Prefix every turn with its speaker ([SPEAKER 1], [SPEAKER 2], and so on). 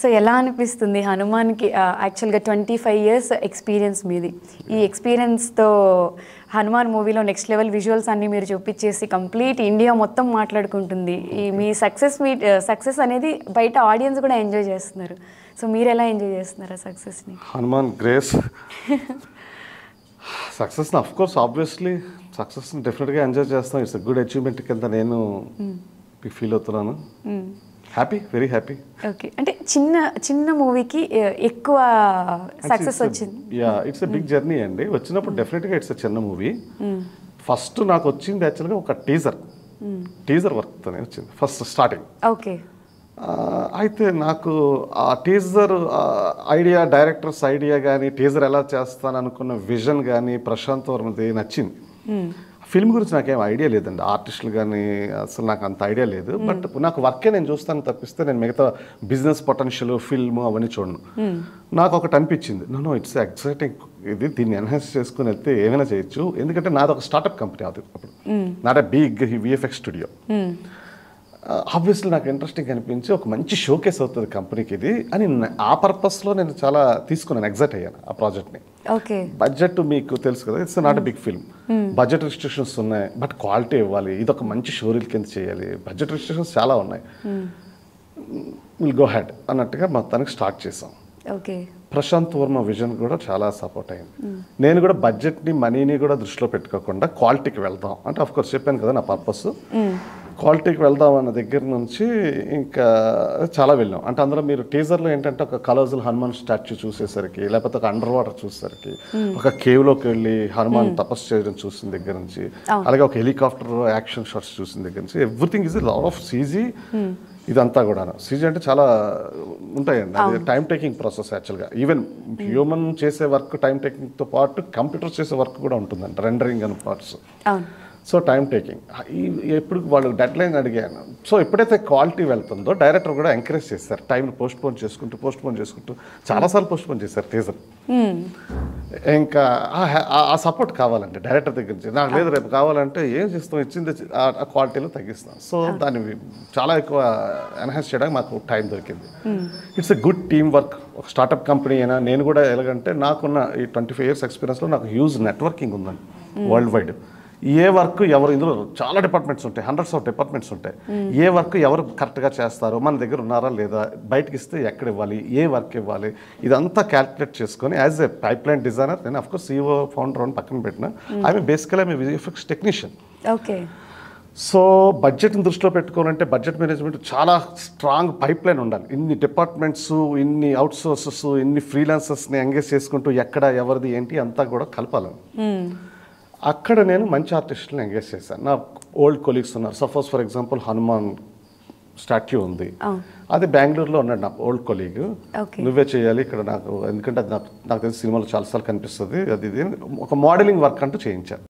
[SPEAKER 1] So ఎలా అనిపిస్తుంది హనుమాన్కి యాక్చువల్గా 25 ఇయర్స్ ఎక్స్పీరియన్స్ మీది, ఈ ఎక్స్పీరియన్స్తో హనుమాన్ మూవీలో నెక్స్ట్ లెవెల్ విజువల్స్ అన్నీ మీరు చూపించేసి కంప్లీట్ ఇండియా మొత్తం మాట్లాడుకుంటుంది, ఈ మీ సక్సెస్ అనేది బయట ఆడియన్స్ కూడా ఎంజాయ్ చేస్తున్నారు. సో మీరు ఎలా ఎంజాయ్ చేస్తున్నారు ఆ సక్సెస్ని?
[SPEAKER 2] హనుమాన్ గ్రేస్ సక్సెస్ని అఫ్ కోర్స్ ఆబ్వియస్లీ సక్సెస్ని డెఫినెట్గా ఎంజాయ్ చేస్తాం. ఇట్స్ గుడ్ అచీవ్మెంట్ కింద నేను ఫీల్ అవుతున్నాను. Happy, very happy.
[SPEAKER 1] ఓకే, అంటే చిన్న మూవీకి ఎక్కువ సక్సెస్ వచ్చింది.
[SPEAKER 2] Yeah, it's a big journey అండి. వచ్చినప్పుడు డెఫినెట్గా ఇట్స్ ఎ చిన్న మూవీ. ఫస్ట్ నాకు వచ్చింది యాక్చువల్గా ఒక టీజర్ వర్క్తోనే వచ్చింది ఫస్ట్ స్టార్టింగ్.
[SPEAKER 1] ఓకే,
[SPEAKER 2] అయితే నాకు ఆ టీజర్ ఐడియా, డైరెక్టర్స్ ఐడియా కానీ టీజర్ ఎలా చేస్తాను అనుకున్న విజన్ కానీ ప్రశాంత్ వర్మది నచ్చింది. ఫిల్మ్ గురించి నాకేం ఐడియా లేదండి, ఆర్టిస్టులు కానీ అసలు నాకు అంత ఐడియా లేదు. బట్ నాకు వర్కే నేను చూస్తాను తప్పిస్తే నేను మిగతా బిజినెస్ పొటెన్షియల్ ఫిల్మ్ అవన్నీ చూడను. నాకు ఒకటి అనిపించింది, నో ఇట్స్ ఎక్సైటింగ్, దీన్ని ఎన్హాన్స్ చేసుకుని వెళ్తే ఏమైనా చేయొచ్చు. ఎందుకంటే నాది ఒక స్టార్ట్అప్ కంపెనీ అది అప్పుడు, not a big VFX studio. Obviously నాకు ఇంట్రెస్టింగ్ అనిపించి ఒక మంచి షోకేస్ అవుతుంది కంపెనీకి ఇది అని ఆ పర్పస్లో నేను చాలా తీసుకున్నాను, ఎగ్జైట్ అయ్యాను ఆ ప్రాజెక్ట్ని.
[SPEAKER 1] ఓకే,
[SPEAKER 2] బడ్జెట్ మీకు తెలుసు కదా, it's not a big film. Budget restrictions ఉన్నాయి, బట్ క్వాలిటీ ఇవ్వాలి, ఇది ఒక మంచి షోరీల్ కింద చేయాలి, బడ్జెట్ రిస్ట్రిక్షన్స్ చాలా ఉన్నాయి, విల్ గో హెడ్ అన్నట్టుగా మొత్తానికి స్టార్ట్ చేసాం.
[SPEAKER 1] ఓకే,
[SPEAKER 2] ప్రశాంత్ వర్మ విజన్ కూడా చాలా సపోర్ట్ అయింది. నేను కూడా బడ్జెట్ని మనీని కూడా దృష్టిలో పెట్టుకోకుండా క్వాలిటీకి వెళ్దాం అంటే, ఆఫ్ కోర్స్ చెప్పాను కదా నా పర్పస్, క్వాలిటీకి వెళ్దాం అన్న దగ్గర నుంచి ఇంకా చాలా వెళ్ళాం. అంటే అందులో మీరు టీజర్లో ఏంటంటే ఒక కలర్ఫుల్ హనుమాన్ స్టాచ్యూ చూసేసరికి, లేకపోతే ఒక అండర్ వాటర్ చూసేసరికి, ఒక కేవ్లోకి వెళ్ళి హనుమాన్ తపస్సు చేయడం చూసిన దగ్గర నుంచి, అలాగే ఒక హెలికాప్టర్ యాక్షన్ షాట్స్ చూసిన దగ్గర నుంచి, everything is lot of CG. ఇదంతా కూడా సీజీ అంటే చాలా ఉంటాయండి, అది టైం టేకింగ్ ప్రాసెస్ యాక్చువల్గా. ఈవెన్ హ్యూమన్ చేసే వర్క్ టైం టేకింగ్తో పాటు కంప్యూటర్ చేసే వర్క్ కూడా ఉంటుందంట, రెండరింగ్ అని పార్ట్స్. సో టైం టేకింగ్ ఎప్పుడు వాళ్ళు డెడ్ లైన్ అడిగాను. సో ఎప్పుడైతే క్వాలిటీ వెళ్తుందో డైరెక్టర్ కూడా ఎంకరేజ్ చేస్తారు, టైంని పోస్ట్పోన్ చేసుకుంటూ చాలాసార్లు పోస్ట్పోన్ చేశారు టీజర్. ఇంకా ఆ సపోర్ట్ కావాలండి డైరెక్టర్ దగ్గర నుంచి. నాకు లేదు, రేపు కావాలంటే ఏం చేస్తాం, ఇచ్చింది ఆ క్వాలిటీలో తగ్గిస్తాం. సో దాన్ని చాలా ఎక్కువ ఎన్హాన్స్ చేయడానికి మాకు టైం దొరికింది. It's a good team work. ఒక స్టార్టప్ కంపెనీ అయినా నేను కూడా ఎలాగంటే నాకున్న ఈ 25 ఇయర్స్ ఎక్స్పీరియన్స్లో నాకు హ్యూజ్ నెట్వర్కింగ్ ఉందండి వరల్డ్ వైడ్. ఏ వర్క్ ఎవరు, ఇందులో చాలా డిపార్ట్మెంట్స్ ఉంటాయి, హండ్రెడ్స్ ఆఫ్ డిపార్ట్మెంట్స్ ఉంటాయి. ఏ వర్క్ ఎవరు కరెక్ట్గా చేస్తారో, మన దగ్గర ఉన్నారా లేదా, బయటకి ఇస్తే ఎక్కడ ఇవ్వాలి, ఏ వర్క్ ఇవ్వాలి, ఇదంతా క్యాల్కులేట్ చేసుకొని as a pipe line designer, నేను అఫ్కోర్స్ CEO ఫౌండర్ అని పక్కన పెట్టిన, I'm basically I'm VFX technician.
[SPEAKER 1] Okay,
[SPEAKER 2] so బడ్జెట్ని దృష్టిలో పెట్టుకోవాలంటే బడ్జెట్ మేనేజ్మెంట్ చాలా స్ట్రాంగ్ పైప్ లైన్ ఉండాలి. ఇన్ని డిపార్ట్మెంట్స్, ఇన్ని అవుట్ సోర్సెస్, ఇన్ని ఫ్రీలాన్సర్స్ని ఎంగేజ్ చేసుకుంటూ ఎక్కడ ఎవరిది ఏంటి అంతా కూడా కలపాలని. అక్కడ నేను మంచి ఆర్టిస్టులను ఎంగేజ్ చేశాను. నా ఓల్డ్ కొలీగ్స్ ఉన్నారు. Suppose for example Hanuman statue ఉంది, అది బెంగళూరులో ఉన్నాడు నా ఓల్డ్ కొలీగ్. నువ్వే చేయాలి ఇక్కడ నాకు, ఎందుకంటే అది నాకు తెలిసి సినిమాలో చాలాసార్లు కనిపిస్తుంది, అది ఇది ఒక మోడలింగ్ వర్క్ అంటూ చేయించాను.